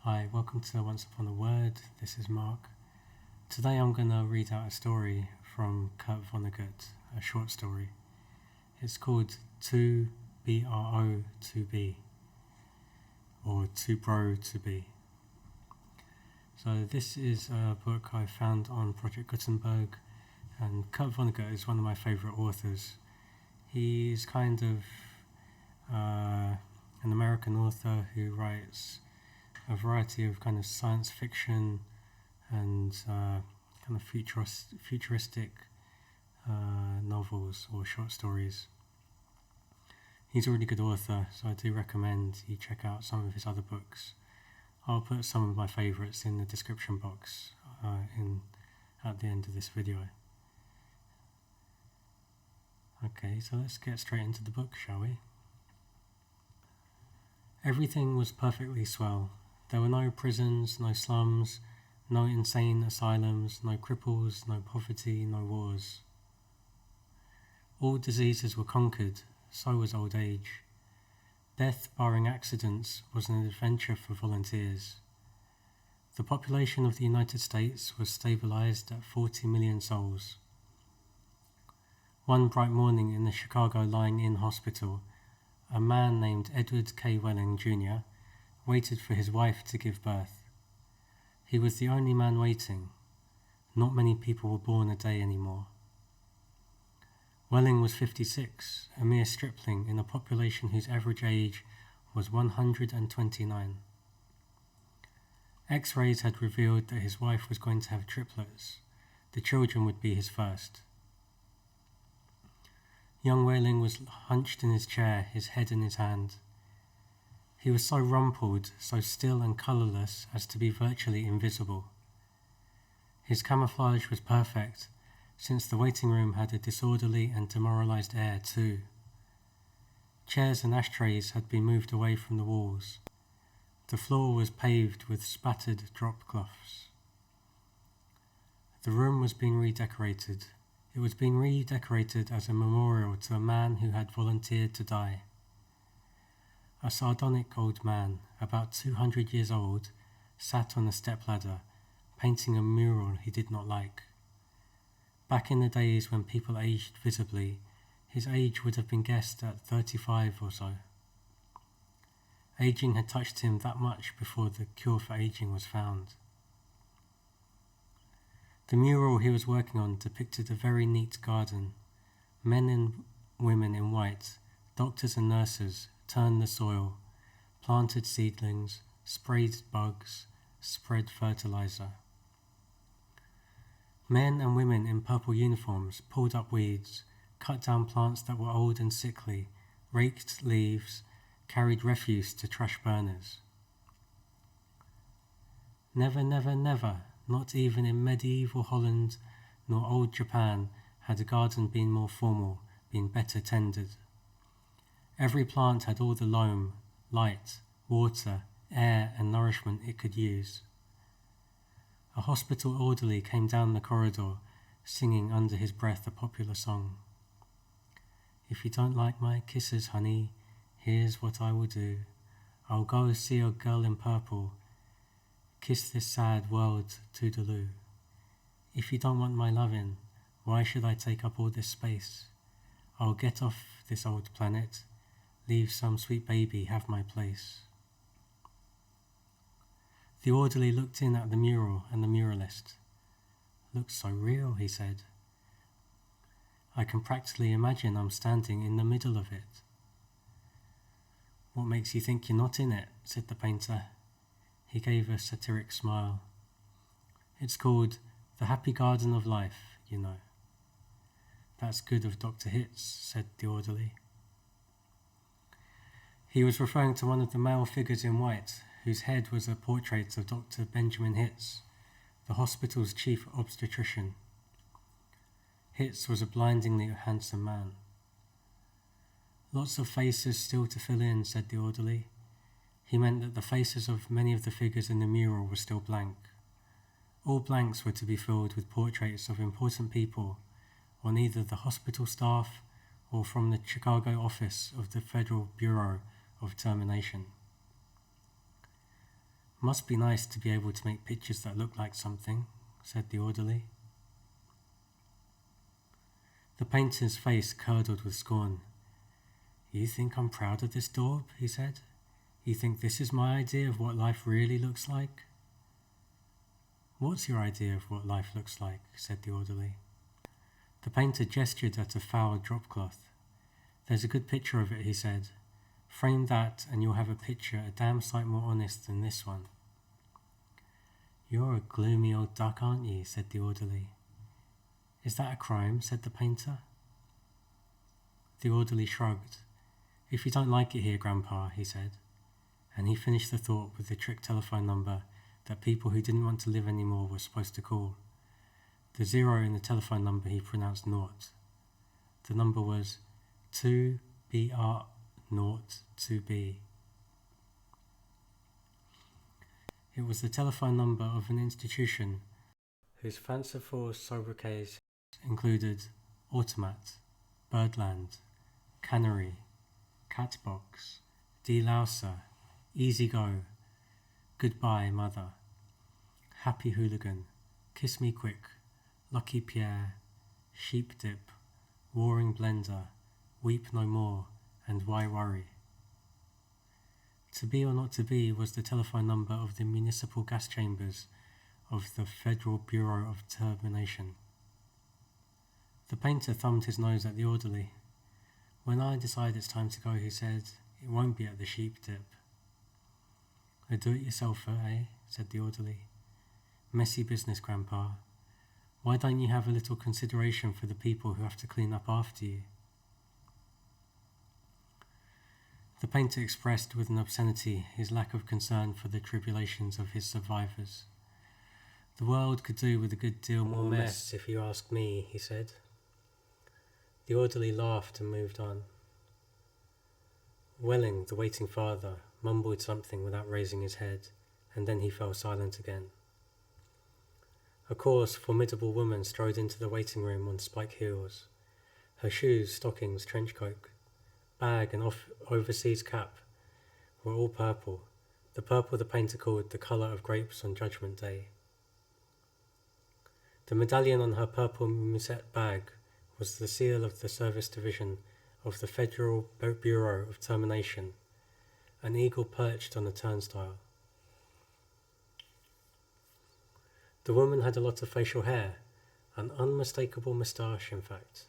Hi, welcome to Once Upon a Word. This is Mark. Today I'm going to read out a story from Kurt Vonnegut, a short story. It's called 2BR02B, or 2BR02B. So this is a book I found on Project Gutenberg, and Kurt Vonnegut is one of my favourite authors. He's kind of an American author who writes a variety of kind of science fiction and kind of futuristic novels or short stories. He's a really good author, so I do recommend you check out some of his other books. I'll put some of my favourites in the description box at the end of this video. Okay, so let's get straight into the book, shall we? Everything was perfectly swell. There were no prisons, no slums, no insane asylums, no cripples, no poverty, no wars. All diseases were conquered, so was old age. Death, barring accidents, was an adventure for volunteers. The population of the United States was stabilized at 40 million souls. One bright morning in the Chicago Lying-In Hospital, a man named Edward K. Welling, Jr., waited for his wife to give birth. He was the only man waiting. Not many people were born a day anymore. Welling was 56, a mere stripling in a population whose average age was 129. X-rays had revealed that his wife was going to have triplets. The children would be his first. Young Welling was hunched in his chair, his head in his hand. He was so rumpled, so still and colourless as to be virtually invisible. His camouflage was perfect, since the waiting room had a disorderly and demoralised air too. Chairs and ashtrays had been moved away from the walls. The floor was paved with spattered drop cloths. The room was being redecorated. It was being redecorated as a memorial to a man who had volunteered to die. A sardonic old man, about 200 years old, sat on a stepladder, painting a mural he did not like. Back in the days when people aged visibly, his age would have been guessed at 35 or so. Aging had touched him that much before the cure for aging was found. The mural he was working on depicted a very neat garden. Men and women in white, doctors and nurses, turned the soil, planted seedlings, sprayed bugs, spread fertilizer. Men and women in purple uniforms pulled up weeds, cut down plants that were old and sickly, raked leaves, carried refuse to trash burners. Never, never, never, not even in medieval Holland nor old Japan, had a garden been more formal, been better tended. Every plant had all the loam, light, water, air and nourishment it could use. A hospital orderly came down the corridor, singing under his breath a popular song. If you don't like my kisses, honey, here's what I will do. I'll go see a girl in purple, kiss this sad world toodaloo. If you don't want my lovin', why should I take up all this space? I'll get off this old planet, leave some sweet baby have my place. The orderly looked in at the mural and the muralist. Looks so real, he said. I can practically imagine I'm standing in the middle of it. What makes you think you're not in it? Said the painter. He gave a satiric smile. It's called The Happy Garden of Life, you know. That's good of Dr. Hitz, said the orderly. He was referring to one of the male figures in white, whose head was a portrait of Dr. Benjamin Hitz, the hospital's chief obstetrician. Hitz was a blindingly handsome man. Lots of faces still to fill in, said the orderly. He meant that the faces of many of the figures in the mural were still blank. All blanks were to be filled with portraits of important people on either the hospital staff or from the Chicago office of the Federal Bureau of Termination. Must be nice to be able to make pictures that look like something, said the orderly. The painter's face curdled with scorn. You think I'm proud of this daub? He said. You think this is my idea of what life really looks like? What's your idea of what life looks like? Said the orderly. The painter gestured at a foul dropcloth. There's a good picture of it, he said. Frame that and you'll have a picture a damn sight more honest than this one. You're a gloomy old duck, aren't you? Said the orderly. Is that a crime? Said the painter. The orderly shrugged. If you don't like it here, Grandpa, he said, and he finished the thought with the trick telephone number that people who didn't want to live anymore were supposed to call. The 0 in the telephone number he pronounced naught. The number was 2BR02B. It was the telephone number of an institution whose fanciful sobriquets included Automat, Birdland, Cannery, Catbox, Delouser, Easy Go, Goodbye Mother, Happy Hooligan, Kiss Me Quick, Lucky Pierre, Sheep Dip, Warring Blender, Weep No More, and Why Worry. To Be or Not to Be was the telephone number of the municipal gas chambers of the Federal Bureau of Termination. The painter thumbed his nose at the orderly. When I decide it's time to go, he said, it won't be at the Sheep Dip. A do-it-yourselfer, eh? Said the orderly. Messy business, Grandpa. Why don't you have a little consideration for the people who have to clean up after you? The painter expressed with an obscenity his lack of concern for the tribulations of his survivors. The world could do with a good deal more mess, if you ask me, he said. The orderly laughed and moved on. Welling, the waiting father, mumbled something without raising his head, and then he fell silent again. A coarse, formidable woman strode into the waiting room on spike heels. Her shoes, stockings, trench coat, bag and overseas cap were all purple, the purple the painter called the colour of grapes on Judgment Day. The medallion on her purple musette bag was the seal of the Service Division of the Federal Bureau of Termination, an eagle perched on a turnstile. The woman had a lot of facial hair, an unmistakable moustache, in fact.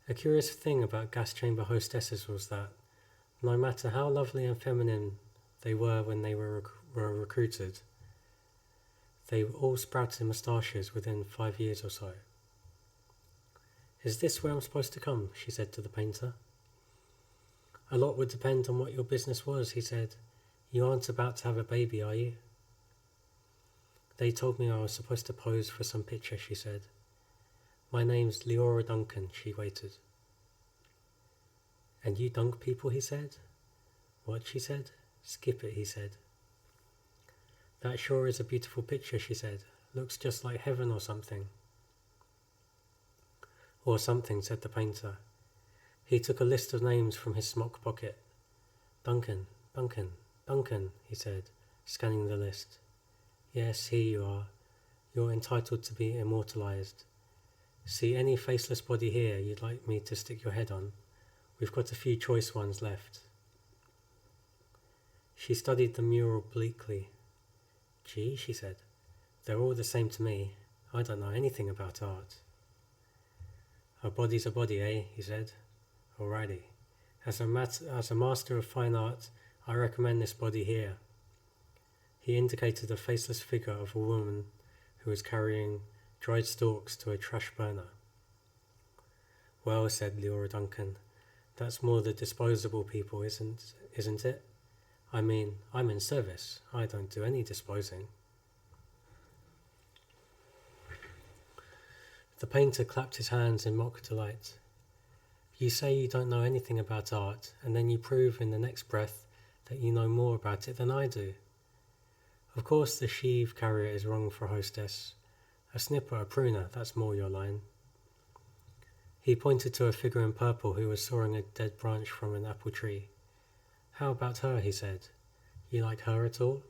A curious thing about gas chamber hostesses was that, no matter how lovely and feminine they were when they were recruited, they all sprouted moustaches within 5 years or so. Is this where I'm supposed to come? She said to the painter. A lot would depend on what your business was, he said. You aren't about to have a baby, are you? They told me I was supposed to pose for some picture, she said. My name's Leora Duncan, she waited. And you dunk people, he said. What, she said. Skip it, he said. That sure is a beautiful picture, she said. Looks just like heaven or something. Or something, said the painter. He took a list of names from his smock pocket. Duncan, Duncan, Duncan, he said, scanning the list. Yes, here you are. You're entitled to be immortalized. See any faceless body here you'd like me to stick your head on? We've got a few choice ones left. She studied the mural bleakly. Gee, she said, they're all the same to me. I don't know anything about art. A body's a body, eh? He said. Alrighty. As a master of fine art, I recommend this body here. He indicated a faceless figure of a woman who was carrying dried stalks to a trash burner. Well, said Leora Duncan, that's more the disposable people, isn't it? I mean, I'm in service. I don't do any disposing. The painter clapped his hands in mock delight. You say you don't know anything about art, and then you prove in the next breath that you know more about it than I do. Of course the sheave carrier is wrong for a hostess. A snipper, a pruner, that's more your line. He pointed to a figure in purple who was sawing a dead branch from an apple tree. How about her, he said. You like her at all?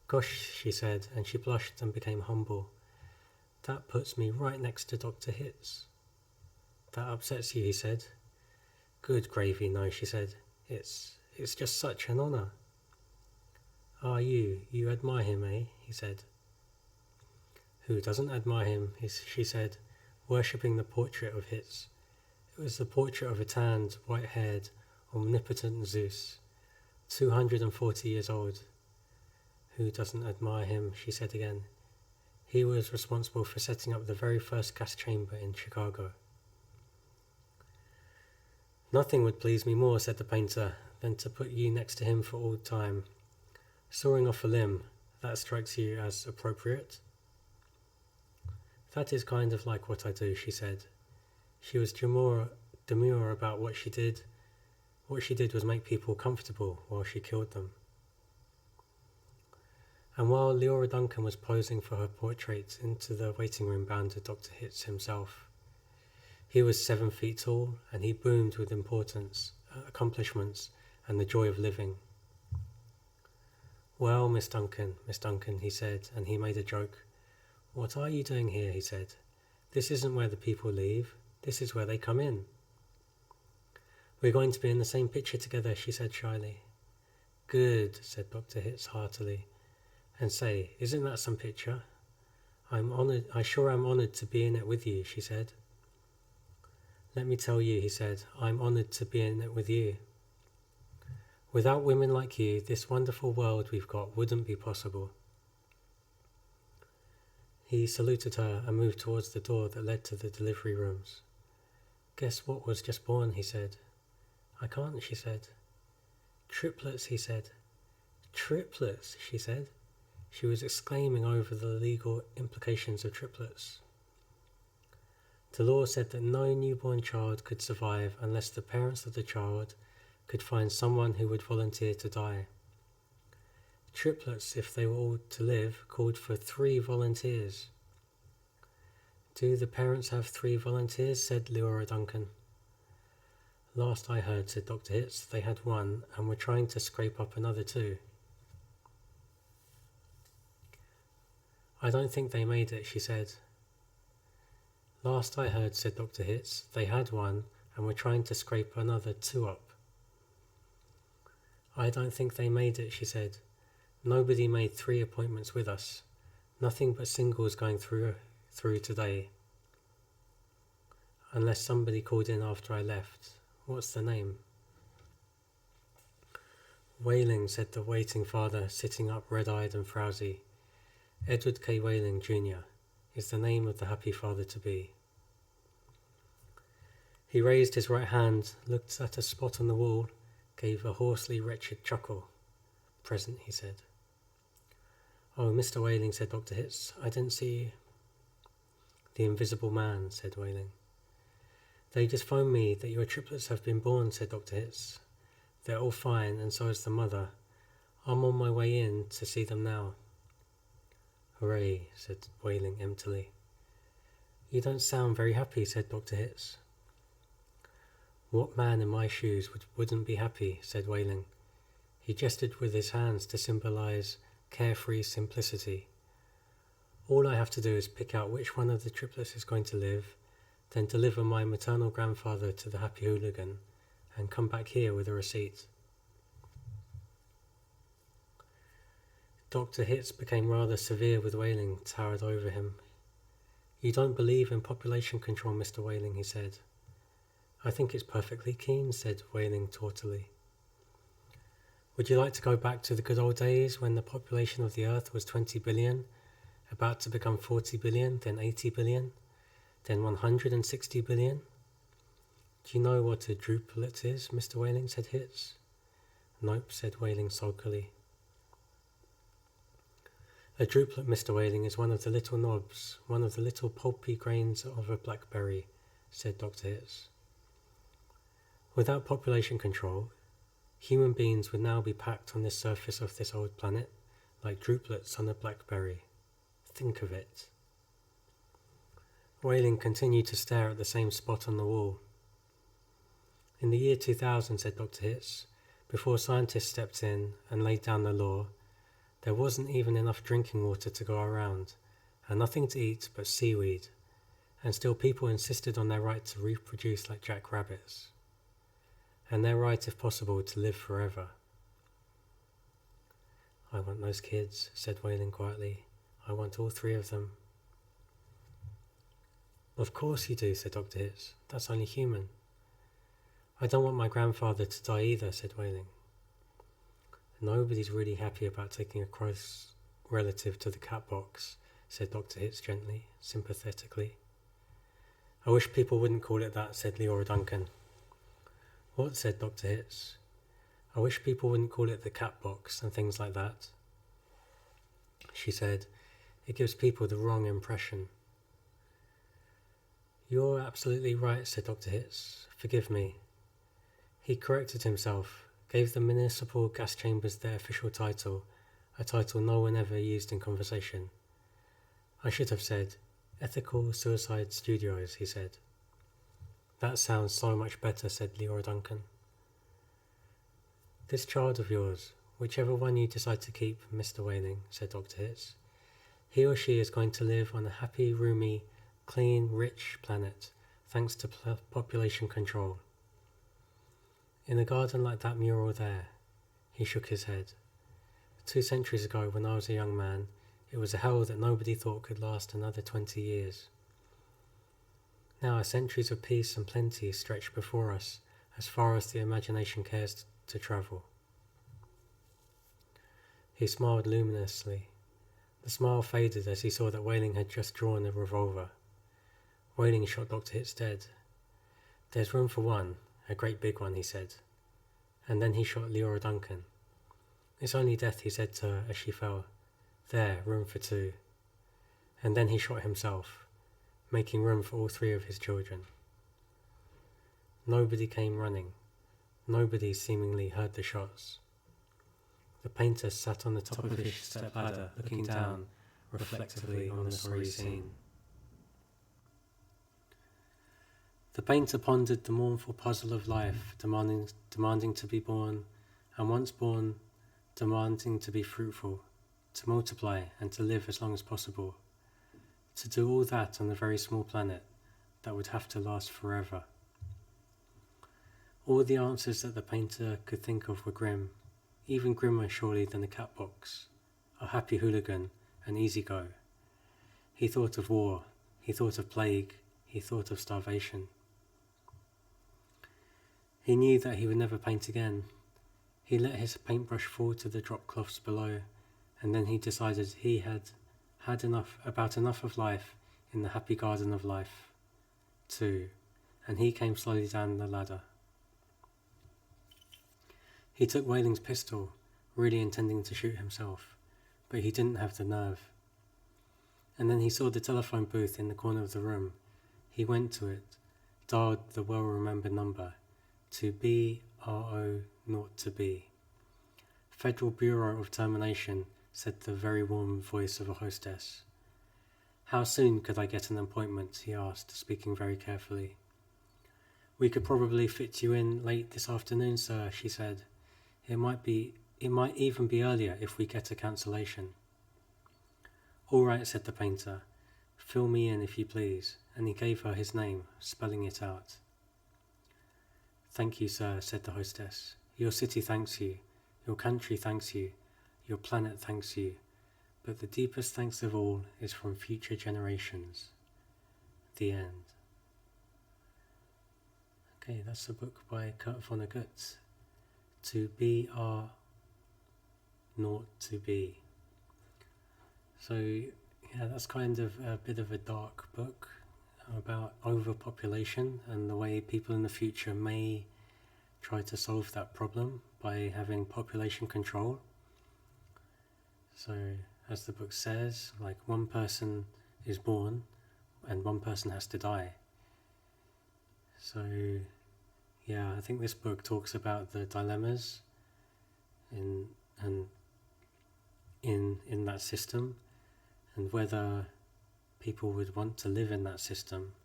Gosh, she said, and she blushed and became humble. That puts me right next to Dr. Hitz. That upsets you, he said. Good gravy, no, she said. It's just such an honour. Ah, you admire him, eh? He said. Who doesn't admire him, she said, worshipping the portrait of Hitz. It was the portrait of a tanned, white-haired, omnipotent Zeus, 240 years old. Who doesn't admire him, she said again. He was responsible for setting up the very first gas chamber in Chicago. Nothing would please me more, said the painter, than to put you next to him for all time. Soaring off a limb, that strikes you as appropriate? That is kind of like what I do, she said. She was demure about what she did. What she did was make people comfortable while she killed them. And while Leora Duncan was posing for her portrait, into the waiting room bounded Dr. Hitz himself. He was 7 feet tall, and he boomed with importance, accomplishments, and the joy of living. Well, Miss Duncan, he said, and he made a joke. What are you doing here, he said. This isn't where the people leave, this is where they come in. We're going to be in the same picture together, she said shyly. Good, said Dr. Hitz heartily. And say, isn't that some picture? I sure am honoured to be in it with you, she said. Let me tell you, he said, I'm honoured to be in it with you. Without women like you, this wonderful world we've got wouldn't be possible. He saluted her and moved towards the door that led to the delivery rooms. Guess what was just born, he said. I can't, she said. Triplets, he said. Triplets, she said. She was exclaiming over the legal implications of triplets. The law said that no newborn child could survive unless the parents of the child could find someone who would volunteer to die. Triplets, if they were all to live, called for 3 volunteers. Do the parents have 3 volunteers? Said Leora Duncan. Last I heard, said Dr. Hitz, they had 1 and were trying to scrape up another 2. I don't think they made it, she said. Last I heard, said Dr. Hitz, they had 1 and were trying to scrape another 2 up. I don't think they made it, she said. Nobody made 3 appointments with us. Nothing but singles going through today. Unless somebody called in after I left. What's the name? Whaling, said the waiting father, sitting up red-eyed and frowsy. Edward K. Whaling, Jr. is the name of the happy father-to-be. He raised his right hand, looked at a spot on the wall, gave a hoarsely wretched chuckle. Present, he said. Oh, Mr. Whaling, said Dr. Hitz, I didn't see you. The invisible man, said Whaling. They just phoned me that your triplets have been born, said Dr. Hitz. They're all fine, and so is the mother. I'm on my way in to see them now. Hooray, said Whaling emptily. You don't sound very happy, said Dr. Hitz. What man in my shoes wouldn't be happy, said Whaling. He gestured with his hands to symbolise carefree simplicity. All I have to do is pick out which one of the triplets is going to live, then deliver my maternal grandfather to the happy hooligan, and come back here with a receipt. Dr. Hitz became rather severe with Whaling, towered over him. You don't believe in population control, Mr. Whaling, he said. I think it's perfectly keen, said Whaling tautily. Would you like to go back to the good old days when the population of the Earth was 20 billion, about to become 40 billion, then 80 billion, then 160 billion? Do you know what a druplet is, Mr. Whaling, said Hitz. Nope, said Whaling sulkily. A druplet, Mr. Whaling, is one of the little knobs, one of the little pulpy grains of a blackberry, said Dr. Hitz. Without population control, human beings would now be packed on the surface of this old planet like druplets on a blackberry. Think of it. Whaling continued to stare at the same spot on the wall. In the year 2000, said Dr. Hitz, before scientists stepped in and laid down the law, There wasn't even enough drinking water to go around, and nothing to eat but seaweed, and still people insisted on their right to reproduce like jackrabbits, and their right, if possible, to live forever. I want those kids, said Wailing quietly. I want all 3 of them. Of course you do, said Dr. Hitz. That's only human. I don't want my grandfather to die either, said Wailing. Nobody's really happy about taking a close relative to the cat box, said Dr. Hitz gently, sympathetically. I wish people wouldn't call it that, said Leora Duncan. What, said Dr. Hitz. I wish people wouldn't call it the cat box and things like that. She said, it gives people the wrong impression. You're absolutely right, said Dr. Hitz. Forgive me. He corrected himself, gave the municipal gas chambers their official title, a title no one ever used in conversation. I should have said, Ethical Suicide Studios, he said. That sounds so much better, said Leora Duncan. This child of yours, whichever one you decide to keep, Mr. Wailing, said Dr. Hitz, he or she is going to live on a happy, roomy, clean, rich planet, thanks to population control. In a garden like that mural there, he shook his head. 2 centuries ago, when I was a young man, it was a hell that nobody thought could last another 20 years. Now centuries of peace and plenty stretch before us, as far as the imagination cares to travel. He smiled luminously. The smile faded as he saw that Wailing had just drawn a revolver. Wailing shot Dr. Hitz dead. There's room for one, a great big one, he said. And then he shot Leora Duncan. It's only death, he said to her as she fell. There, room for 2. And then he shot himself, making room for all 3 of his children. Nobody came running. Nobody seemingly heard the shots. The painter sat on the top of his step ladder, looking down reflectively on the sorry scene. The painter pondered the mournful puzzle of life, demanding to be born, and once born, demanding to be fruitful, to multiply and to live as long as possible. To do all that on a very small planet that would have to last forever. All the answers that the painter could think of were grim, even grimmer surely than the cat box, a happy hooligan, an easy go. He thought of war, he thought of plague, he thought of starvation. He knew that he would never paint again. He let his paintbrush fall to the drop cloths below, and then he decided he had enough of life in the happy garden of life, too, and he came slowly down the ladder. He took Wailing's pistol, really intending to shoot himself, but he didn't have the nerve. And then he saw the telephone booth in the corner of the room. He went to it, dialed the well-remembered number, 2BR02B. Federal Bureau of Termination, said the very warm voice of a hostess. How soon could I get an appointment? He asked, speaking very carefully. We could probably fit you in late this afternoon, sir, she said. It might even be earlier if we get a cancellation. All right, said the painter. Fill me in if you please, and he gave her his name, spelling it out. Thank you, sir, said the hostess. Your city thanks you. Your country thanks you. Your planet thanks you. But the deepest thanks of all is from future generations. The end. Okay, that's a book by Kurt Vonnegut. 2BR02B. So, yeah, that's kind of a bit of a dark book about overpopulation and the way people in the future may try to solve that problem by having population control. So, as the book says, like one person is born and one person has to die. So, yeah, I think this book talks about the dilemmas in that system, and whether people would want to live in that system,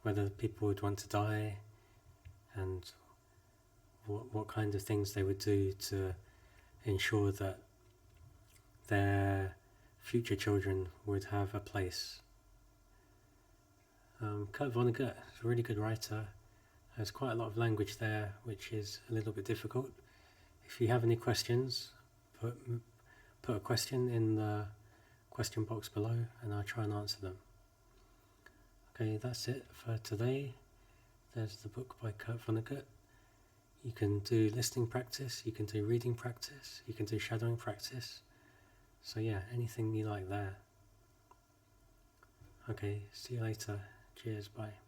whether people would want to die, and what kind of things they would do to ensure that their future children would have a place. Kurt Vonnegut is a really good writer. There's quite a lot of language there which is a little bit difficult. If you have any questions, put a question in the question box below and I'll try and answer them. Okay, that's it for today. There's the book by Kurt Vonnegut. You can do listening practice, you can do reading practice, you can do shadowing practice. So yeah, anything you like there. Okay, see you later. Cheers, bye.